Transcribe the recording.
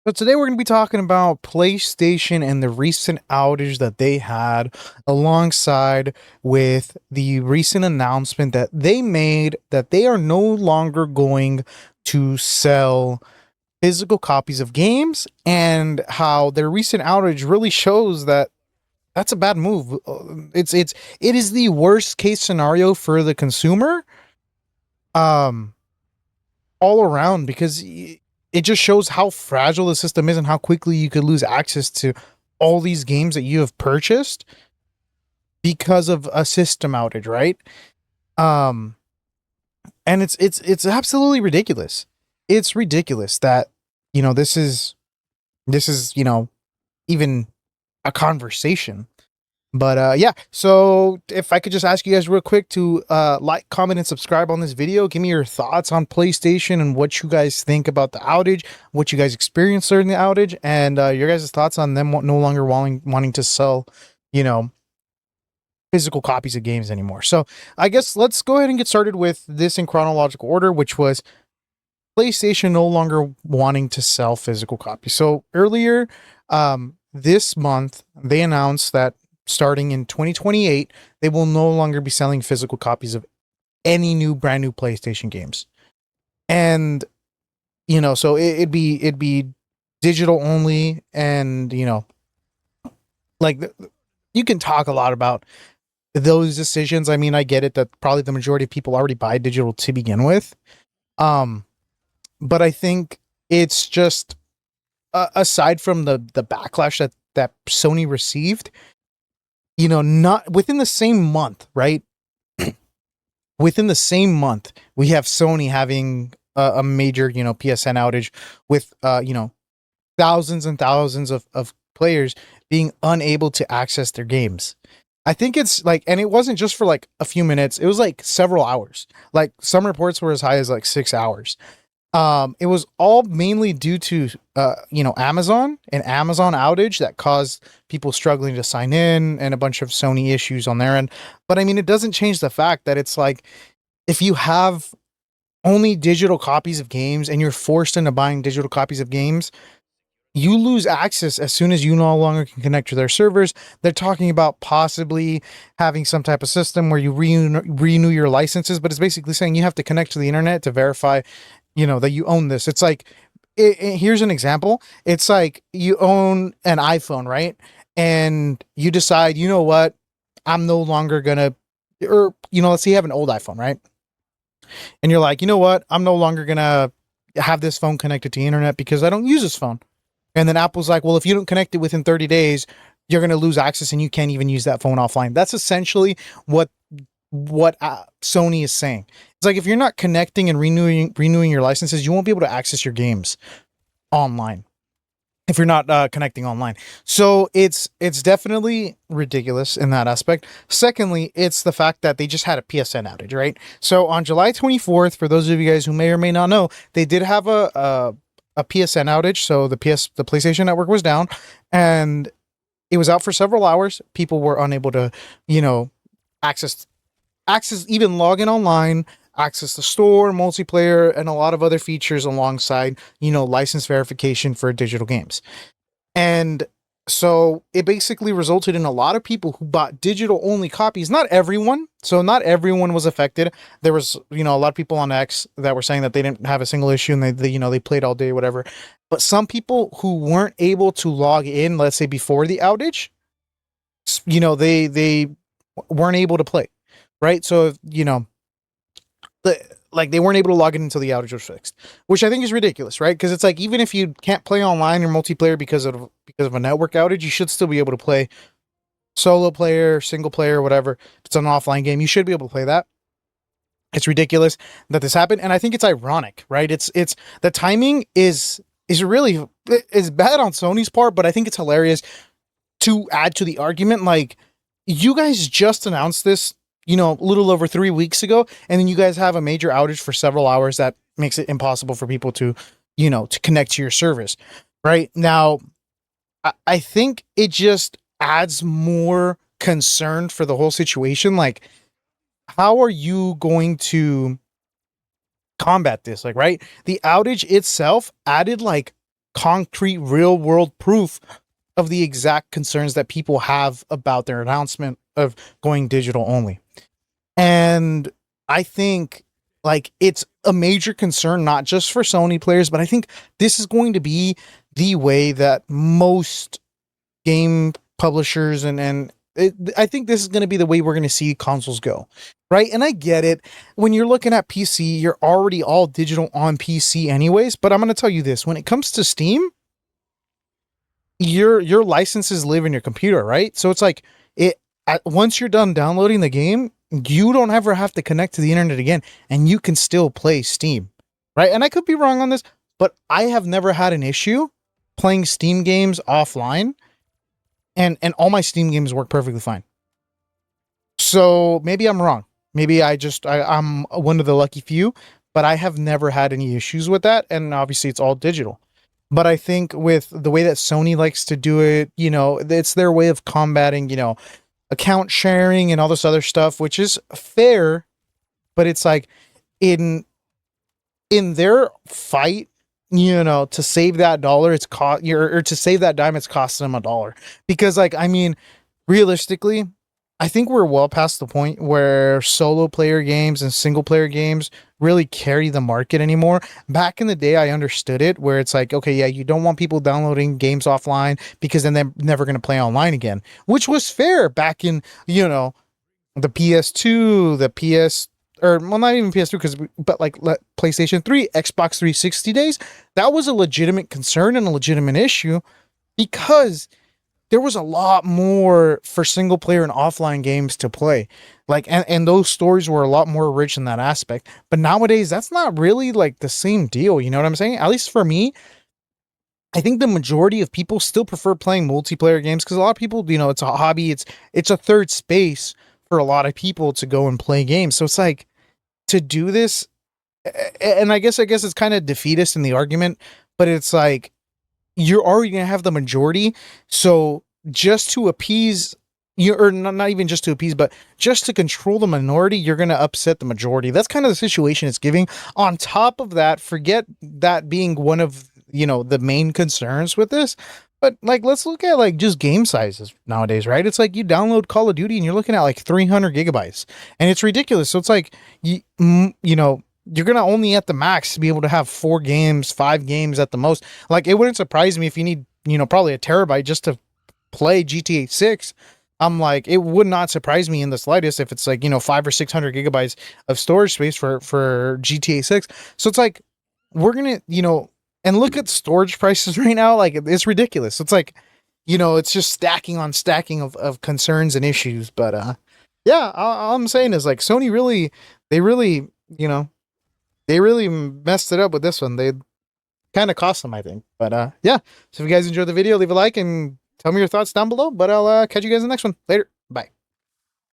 So today we're going to be talking about PlayStation and the recent outage that they had, alongside with the recent announcement that they made that they are no longer going to sell physical copies of games, and how their recent outage really shows that that's a bad move. It is the worst case scenario for the consumer. Um all around, because it just shows how fragile the system is and how quickly you could lose access to all these games that you have purchased because of a system outage, right? Um, and it's absolutely ridiculous. It's ridiculous that this is even a conversation. But yeah, so if I could just ask you guys real quick to like, comment, and subscribe on this video. Give me your thoughts on PlayStation and what you guys think about the outage, what you guys experienced during the outage, and your guys' thoughts on them no longer wanting to sell, you know, physical copies of games anymore. So I guess let's go ahead and get started with this in chronological order, which was PlayStation no longer wanting to sell physical copies. So earlier this month, they announced that starting in 2028, they will no longer be selling physical copies of any brand new PlayStation games. And so it'd be digital only, and like, you can talk a lot about those decisions. I mean, I get it that probably the majority of people already buy digital to begin with. But I think it's just, aside from the backlash that Sony received, not within the same month, right? Within the same month, we have Sony having a major, PSN outage with, thousands and thousands of players being unable to access their games. I think it's like, and it wasn't just for like a few minutes, it was like several hours. Like, some reports were as high as like 6 hours. It was all mainly due to Amazon, an Amazon outage that caused people struggling to sign in, and a bunch of Sony issues on their end. But I mean, it doesn't change the fact that it's like, if you have only digital copies of games and you're forced into buying digital copies of games, you lose access as soon as you no longer can connect to their servers. They're talking about possibly having some type of system where you renew your licenses, but it's basically saying you have to connect to the internet to verify that you own this. It's like, here's an example. It's like, you own an iPhone, right? And you decide, you know what, I'm no longer gonna, or let's say you have an old iPhone, right? And you're like, you know what, I'm no longer gonna have this phone connected to the internet because I don't use this phone. And then Apple's like, well, if you don't connect it within 30 days, you're going to lose access and you can't even use that phone offline. That's essentially what Sony is saying. It's like, if you're not connecting and renewing your licenses, you won't be able to access your games online if you're not connecting online. So it's definitely ridiculous in that aspect. Secondly, it's the fact that they just had a PSN outage, right? So on July 24th, for those of you guys who may or may not know, they did have a PSN outage. So the PlayStation Network was down, and it was out for several hours. People were unable to, access, even log in online, access the store, multiplayer, and a lot of other features alongside, license verification for digital games. And so it basically resulted in a lot of people who bought digital only copies. Not everyone. So not everyone was affected. There was, a lot of people on X that were saying that they didn't have a single issue, and they played all day, whatever. But some people who weren't able to log in, let's say before the outage, they weren't able to play, right? So, they weren't able to log in until the outage was fixed, which I think is ridiculous, right? Because it's like, even if you can't play online or multiplayer because of a network outage, you should still be able to play solo player, single player, whatever. If it's an offline game, you should be able to play that. It's ridiculous that this happened, and I think it's ironic, right? It's the timing is really is bad on Sony's part, but I think it's hilarious to add to the argument. Like, you guys just announced this, a little over 3 weeks ago, and then you guys have a major outage for several hours that makes it impossible for people to, to connect to your service. Right now, I think it just adds more concern for the whole situation. Like, how are you going to combat this? Like, right, the outage itself added like concrete real world proof of the exact concerns that people have about their announcement of going digital only. And I think like it's a major concern, not just for Sony players, but I think this is going to be the way that most game publishers I think this is going to be the way we're going to see consoles go, right? And I get it. When you're looking at PC, you're already all digital on PC anyways, but I'm going to tell you this, when it comes to Steam, your licenses live in your computer, right? So it's like once you're done downloading the game, you don't ever have to connect to the internet again, and you can still play Steam, right? And I could be wrong on this, but I have never had an issue playing Steam games offline, and all my Steam games work perfectly fine. So maybe I'm wrong. Maybe I'm one of the lucky few, but I have never had any issues with that, and obviously it's all digital. But I think with the way that Sony likes to do it, you know, it's their way of combating, you know, account sharing and all this other stuff, which is fair, but it's like in their fight, you know, to save that dollar, it's or to save that dime, it's costing them $1. Because like, I mean, realistically, I think we're well past the point where solo player games and single player games really carry the market anymore. Back in the day, I understood it, where it's like, okay, yeah, you don't want people downloading games offline because then they're never going to play online again, which was fair back in, you know, the PS2, the PS, or well, not even PS2, but like PlayStation 3, Xbox 360 days. That was a legitimate concern and a legitimate issue because there was a lot more for single player and offline games to play. Like, and those stories were a lot more rich in that aspect. But nowadays, that's not really like the same deal. You know what I'm saying? At least for me, I think the majority of people still prefer playing multiplayer games because a lot of people, you know, it's a hobby. It's a third space for a lot of people to go and play games. So it's like to do this, and I guess it's kind of defeatist in the argument, but it's like, you're already going to have the majority. So just to appease you, or not even just to appease, but just to control the minority, you're going to upset the majority. That's kind of the situation it's giving. On top of that, forget that being one of, you know, the main concerns with this, but like, let's look at like just game sizes nowadays, right? It's like you download Call of Duty and you're looking at like 300 gigabytes and it's ridiculous. So it's like, you know, you're going to only at the max be able to have 4 games, 5 games at the most. Like, it wouldn't surprise me if you need, you know, probably a terabyte just to play GTA 6. I'm like, it would not surprise me in the slightest if it's like, you know, 500 or 600 gigabytes of storage space for GTA 6. So it's like, we're going to, you know, and look at storage prices right now. Like, it's ridiculous. So it's like, you know, it's just stacking on stacking of concerns and issues. But, yeah, all I'm saying is like Sony really, you know, they really messed it up with this one. They kind of cost them, I think. But yeah, so if you guys enjoyed the video, leave a like and tell me your thoughts down below. But I'll catch you guys in the next one. Later.